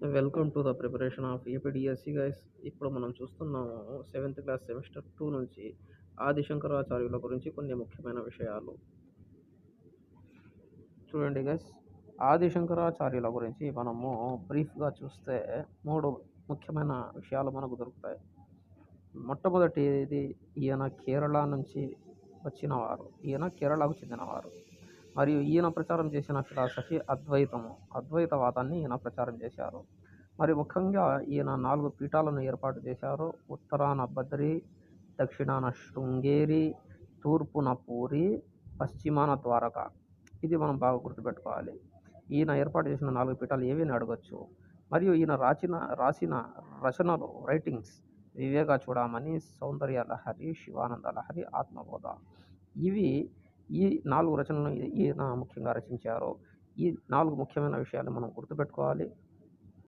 Welcome to the preparation of APDSC guys. ఇప్పుడు మనం చూస్తున్నాము సెవెంత్ క్లాస్ సెమిస్టర్ 2 నుంచి ఆది శంకరాచార్యుల గురించి కొన్ని ముఖ్యమైన విషయాలు. చూడండి గైస్, ఆది శంకరాచార్యుల గురించి మనము బ్రీఫ్గా చూస్తే 3 ముఖ్యమైన విషయాలు మనకు దొరుకుతాయి. మొట్టమొదటిది, ఈయన కేరళ నుంచి వచ్చినవారు. ఈయన కేరళకు చెందినవారు. మరియు ఈయన ప్రచారం చేసిన ఫిలాసఫీ అద్వైతవాదాన్ని ఈయన ప్రచారం చేశారు. మరి ముఖ్యంగా ఈయన 4 పీఠాలను ఏర్పాటు చేశారు. ఉత్తరాన బద్రి, దక్షిణాన శృంగేరి, తూర్పున పూరి, పశ్చిమాన ద్వారక. ఇది మనం బాగా గుర్తుపెట్టుకోవాలి. ఈయన ఏర్పాటు చేసిన 4 పీఠాలు ఏవి అని అడగచ్చు. మరియు ఈయన రాసిన రచనలు, రైటింగ్స్ వివేక చూడమని, సౌందర్య లహరి, శివానంద లహరి, ఆత్మబోధ. ఈ 4 రచనలను ఈయన ముఖ్యంగా రచించారు. ఈ 4 ముఖ్యమైన విషయాలు మనం గుర్తుపెట్టుకోవాలి.